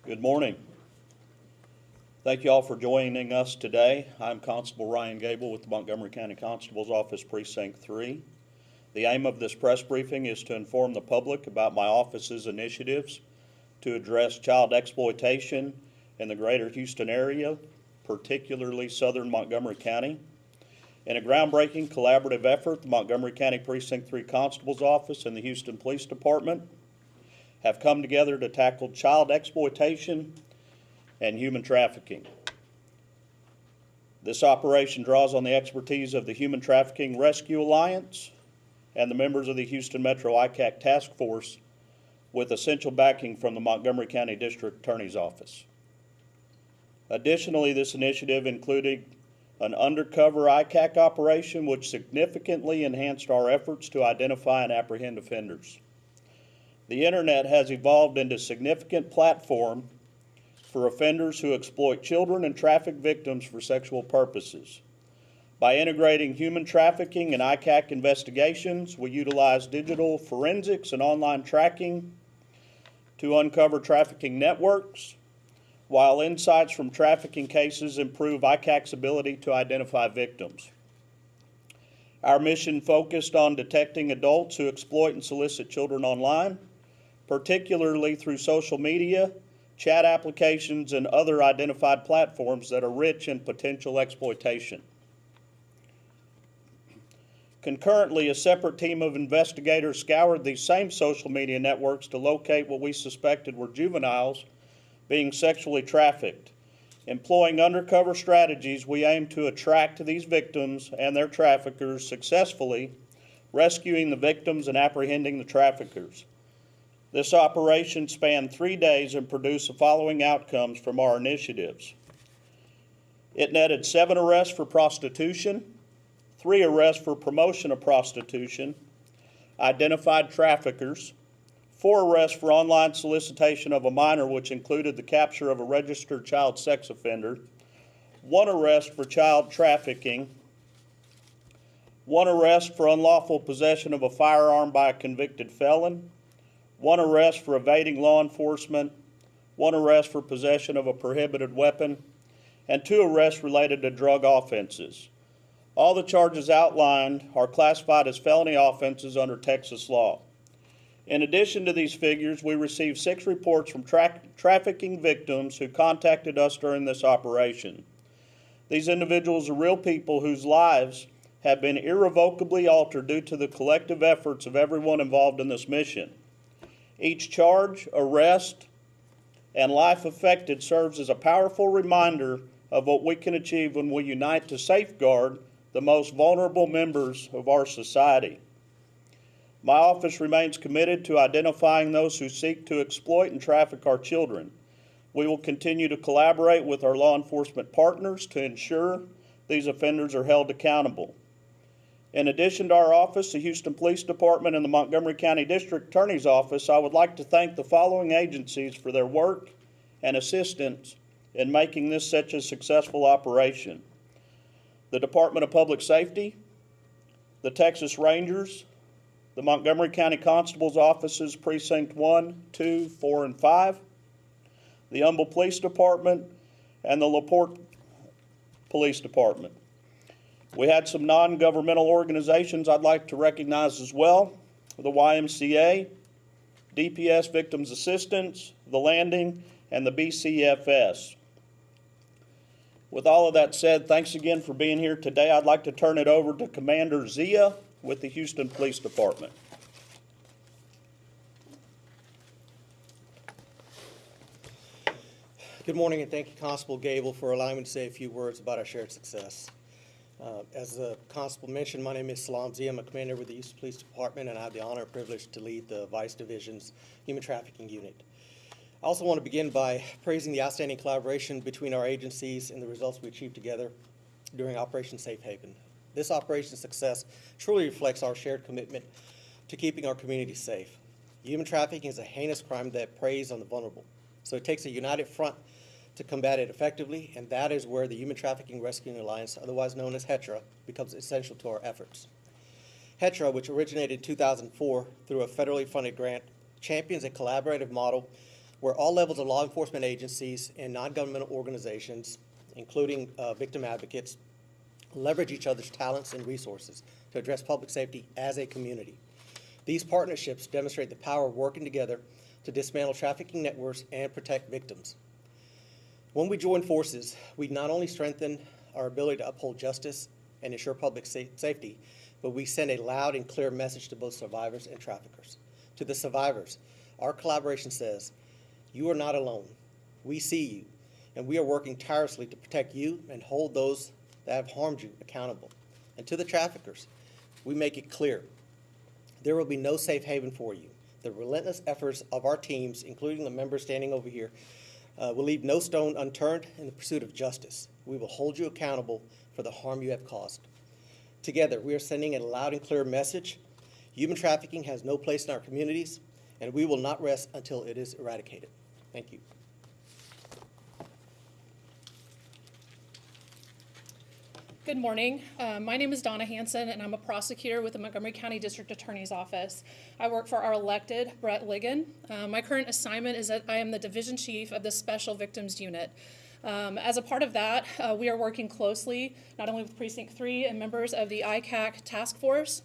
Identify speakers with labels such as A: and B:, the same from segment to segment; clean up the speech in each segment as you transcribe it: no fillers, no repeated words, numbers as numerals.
A: Good morning. Thank you all for joining us today. I'm Constable Ryan Gable with the Montgomery County Constable's Office, Precinct 3. The aim of this press briefing is to inform the public about my office's initiatives to address child exploitation in the greater Houston area, particularly southern Montgomery County. In a groundbreaking collaborative effort, the Montgomery County Precinct 3 Constable's Office and the Houston Police Department have come together to tackle child exploitation and human trafficking. This operation draws on the expertise of the Human Trafficking Rescue Alliance and the members of the Houston Metro ICAC Task Force, with essential backing from the Montgomery County District Attorney's Office. Additionally, this initiative included an undercover ICAC operation which significantly enhanced our efforts to identify and apprehend offenders. The internet has evolved into a significant platform for offenders who exploit children and traffic victims for sexual purposes. By integrating human trafficking and ICAC investigations, we utilize digital forensics and online tracking to uncover trafficking networks, while insights from trafficking cases improve ICAC's ability to identify victims. Our mission focused on detecting adults who exploit and solicit children online, particularly through social media, chat applications, and other identified platforms that are rich in potential exploitation. Concurrently, a separate team of investigators scoured these same social media networks to locate what we suspected were juveniles being sexually trafficked. Employing undercover strategies, we aim to attract these victims and their traffickers successfully, rescuing the victims and apprehending the traffickers. This operation spanned 3 days and produced the following outcomes from our initiatives. It netted 7 arrests for prostitution, 3 arrests for promotion of prostitution, identified traffickers, 4 arrests for online solicitation of a minor, which included the capture of a registered child sex offender, 1 arrest for child trafficking, 1 arrest for unlawful possession of a firearm by a convicted felon, 1 arrest for evading law enforcement, 1 arrest for possession of a prohibited weapon, and 2 arrests related to drug offenses. All the charges outlined are classified as felony offenses under Texas law. In addition to these figures, we received 6 reports from trafficking victims who contacted us during this operation. These individuals are real people whose lives have been irrevocably altered due to the collective efforts of everyone involved in this mission. Each charge, arrest, and life affected serves as a powerful reminder of what we can achieve when we unite to safeguard the most vulnerable members of our society. My office remains committed to identifying those who seek to exploit and traffic our children. We will continue to collaborate with our law enforcement partners to ensure these offenders are held accountable. In addition to our office, the Houston Police Department, and the Montgomery County District Attorney's Office, I would like to thank the following agencies for their work and assistance in making this such a successful operation: the Department of Public Safety, the Texas Rangers, the Montgomery County Constable's Offices, Precinct 1, 2, 4, and 5, the Humble Police Department, and the LaPorte Police Department. We had some non-governmental organizations I'd like to recognize as well: the YMCA, DPS Victims Assistance, the Landing, and the BCFS. With all of that said, thanks again for being here today. I'd like to turn it over to Commander Zia with the Houston Police Department.
B: Good morning, and thank you, Constable Gable, for allowing me to say a few words about our shared success. As the Constable mentioned, my name is Salam Zia. I'm a commander with the Houston Police Department, and I have the honor and privilege to lead the Vice Division's Human Trafficking Unit. I also want to begin by praising the outstanding collaboration between our agencies and the results we achieved together during Operation Safe Haven. This operation's success truly reflects our shared commitment to keeping our community safe. Human trafficking is a heinous crime that preys on the vulnerable, so it takes a united front to combat it effectively, and that is where the Human Trafficking Rescue Alliance, otherwise known as HTRA, becomes essential to our efforts. HTRA, which originated in 2004 through a federally funded grant, champions a collaborative model where all levels of law enforcement agencies and non-governmental organizations, including victim advocates, leverage each other's talents and resources to address public safety as a community. These partnerships demonstrate the power of working together to dismantle trafficking networks and protect victims. When we join forces, we not only strengthen our ability to uphold justice and ensure public safety, but we send a loud and clear message to both survivors and traffickers. To the survivors, our collaboration says, you are not alone. We see you, and we are working tirelessly to protect you and hold those that have harmed you accountable. And to the traffickers, we make it clear, there will be no safe haven for you. The relentless efforts of our teams, including the members standing over here, will leave no stone unturned in the pursuit of justice. We will hold you accountable for the harm you have caused. Together, we are sending a loud and clear message. Human trafficking has no place in our communities, and we will not rest until it is eradicated. Thank you.
C: Good morning. My name is Donna Hanson, and I'm a prosecutor with the Montgomery County District Attorney's Office. I work for our elected, Brett Ligon. My current assignment is that I am the Division Chief of the Special Victims Unit. As a part of that, we are working closely, not only with Precinct 3 and members of the ICAC Task Force,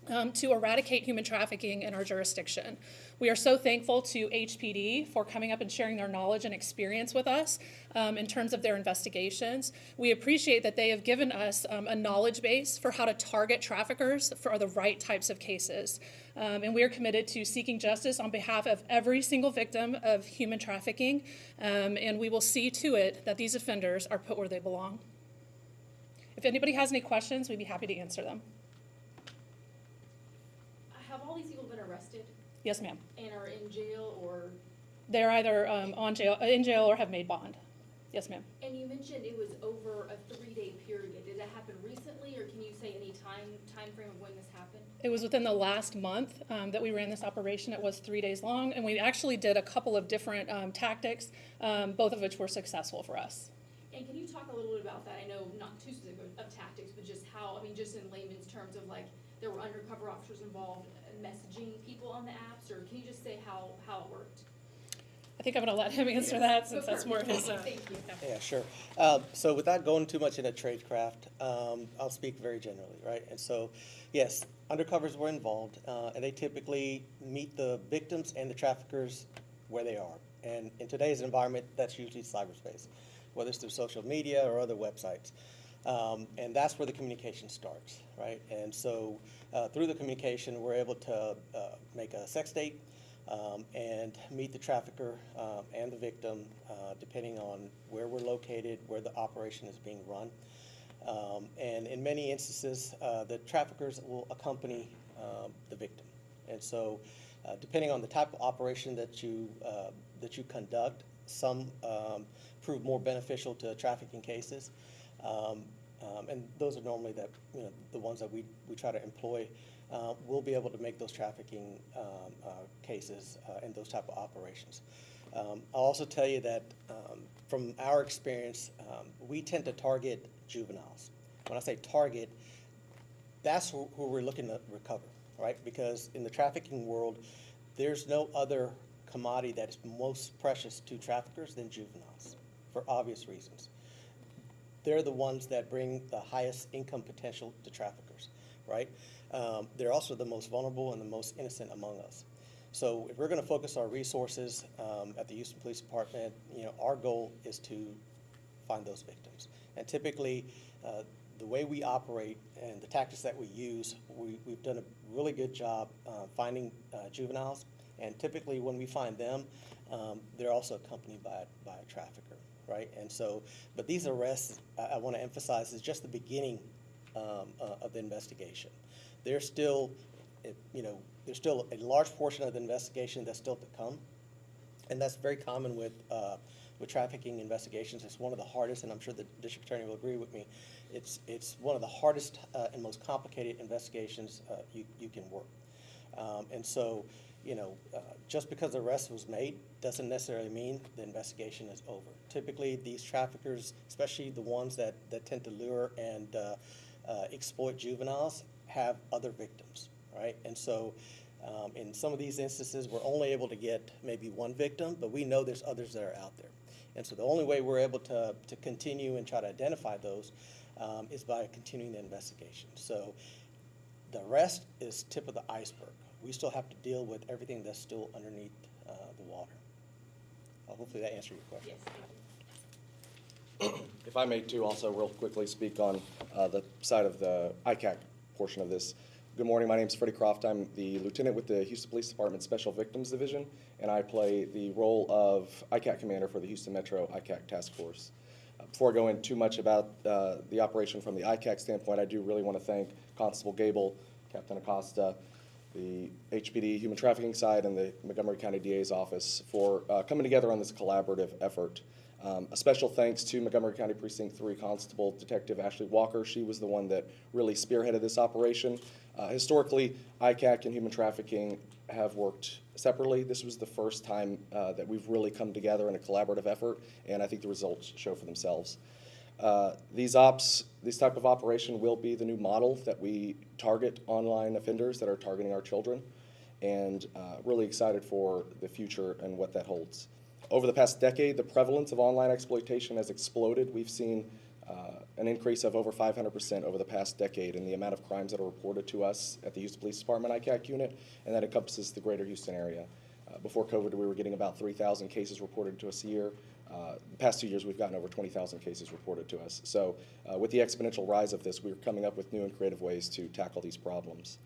C: to eradicate human trafficking in our jurisdiction. We are so thankful to HPD for coming up and sharing their knowledge and experience with us in terms of their investigations. We appreciate that they have given us a knowledge base for how to target traffickers for the right types of cases. And we are committed to seeking justice on behalf of every single victim of human trafficking, and we will see to it that these offenders are put where they belong. If anybody has any questions, we'd be happy to answer them.
D: Have all these people been arrested
C: Yes, ma'am.
D: and are in jail or?
C: They're either in jail or have made bond. Yes, ma'am.
D: And you mentioned it was over a 3-day period. Did that happen recently, or can you say any time frame of when this happened?
C: It was within the last month that we ran this operation. It was 3 days long, and we actually did a couple of different tactics, both of which were successful for us.
D: And can you talk a little bit about that? I know not too specific of tactics, but just how, I mean, just in layman's terms of like, there were undercover officers involved messaging people on the apps, or can you just say how it worked?
C: I think I'm going to let him answer that since that's more his.
D: Thank you.
B: Yeah, sure. So without going too much into tradecraft, I'll speak very generally, right? And so, yes, undercovers were involved, and they typically meet the victims and the traffickers where they are. And in today's environment, that's usually cyberspace, whether it's through social media or other websites. And that's where the communication starts, right? And so through the communication, we're able to make a sex date and meet the trafficker and the victim, depending on where we're located, where the operation is being run. And in many instances, the traffickers will accompany the victim. And so depending on the type of operation that you conduct, some prove more beneficial to trafficking cases. And those are normally the ones that we try to employ. We'll be able to make those trafficking cases and those type of operations. I'll also tell you that from our experience, we tend to target juveniles. When I say target, that's who we're looking to recover, right? Because in the trafficking world, there's no other commodity that is most precious to traffickers than juveniles, for obvious reasons. They're the ones that bring the highest income potential to traffickers, right? They're also the most vulnerable and the most innocent among us. So if we're going to focus our resources at the Houston Police Department, our goal is to find those victims. And typically, the way we operate and the tactics that we use, we've done a really good job finding juveniles. And typically, when we find them, they're also accompanied by a trafficker. Right, and so, but these arrests, I want to emphasize, is just the beginning of the investigation. There's still, there's still a large portion of the investigation that's still to come, and that's very common with trafficking investigations. It's one of the hardest, and I'm sure the district attorney will agree with me. It's one of the hardest and most complicated investigations you can work, and so. Just because the arrest was made doesn't necessarily mean the investigation is over. Typically, these traffickers, especially the ones that tend to lure and exploit juveniles, have other victims, right? And so In some of these instances, we're only able to get maybe one victim, but we know there's others that are out there. And so the only way we're able to continue and try to identify those is by continuing the investigation. So the rest is tip of the iceberg. We still have to deal with everything that's still underneath the water. Hopefully that answered your question.
D: Yes, thank you.
E: If I may too, also real quickly speak on the side of the ICAC portion of this. Good morning, my name is Freddie Croft. I'm the lieutenant with the Houston Police Department Special Victims Division, and I play the role of ICAC commander for the Houston Metro ICAC Task Force. Before I go into too much about the operation from the ICAC standpoint, I do really want to thank Constable Gable, Captain Acosta, the HPD Human Trafficking side, and the Montgomery County DA's office for coming together on this collaborative effort. A special thanks to Montgomery County Precinct 3 Constable Detective Ashley Walker. She was the one that really spearheaded this operation. Historically, ICAC and human trafficking have worked separately. This was the first time that we've really come together in a collaborative effort, and I think the results show for themselves. This type of operation will be the new model that we target online offenders that are targeting our children, and really excited for the future and what that holds. Over the past decade, the prevalence of online exploitation has exploded. We've seen an increase of over 500% over the past decade in the amount of crimes that are reported to us at the Houston Police Department ICAC unit, and that encompasses the greater Houston area. Before COVID, we were getting about 3,000 cases reported to us a year. The past 2 years, we've gotten over 20,000 cases reported to us. So with the exponential rise of this, we're coming up with new and creative ways to tackle these problems.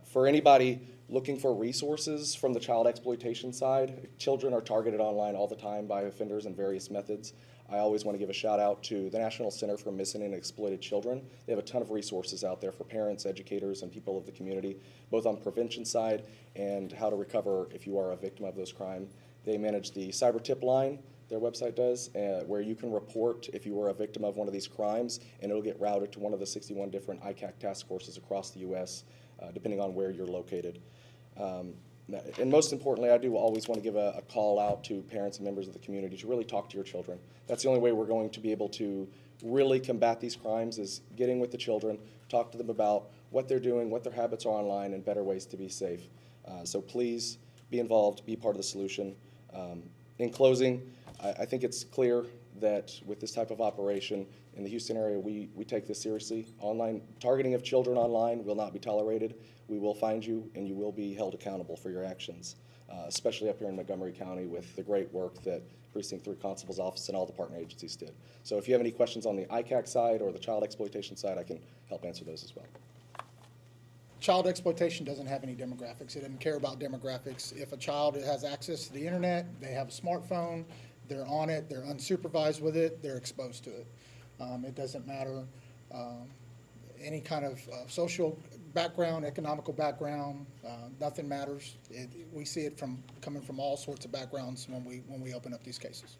E: For anybody looking for resources from the child exploitation side, children are targeted online all the time by offenders in various methods. I always want to give a shout out to the National Center for Missing and Exploited Children. They have a ton of resources out there for parents, educators, and people of the community, both on prevention side and how to recover if you are a victim of those crimes. They manage the cyber tip line, their website does, where you can report if you were a victim of one of these crimes, and it'll get routed to one of the 61 different ICAC task forces across the U.S., depending on where you're located. And most importantly, I do always want to give a call out to parents and members of the community to really talk to your children. That's the only way we're going to be able to really combat these crimes, is getting with the children, talk to them about what they're doing, what their habits are online, and better ways to be safe. So please be involved, be part of the solution. In closing, I think it's clear that with this type of operation in the Houston area, we take this seriously. Online targeting of children online will not be tolerated. We will find you, and you will be held accountable for your actions, especially up here in Montgomery County with the great work that Precinct 3 Constable's Office and all the partner agencies did. So if you have any questions on the ICAC side or the child exploitation side, I can help answer those as well.
F: Child exploitation doesn't have any demographics. It doesn't care about demographics. If a child has access to the internet, they have a smartphone, they're on it, they're unsupervised with it, they're exposed to it. It doesn't matter any kind of social background, economical background, nothing matters. We see it coming from all sorts of backgrounds when we open up these cases.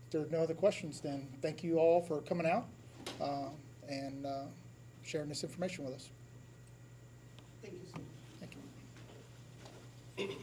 F: If there are no other questions, then thank you all for coming out and sharing this information with us. Thank you. Thank you.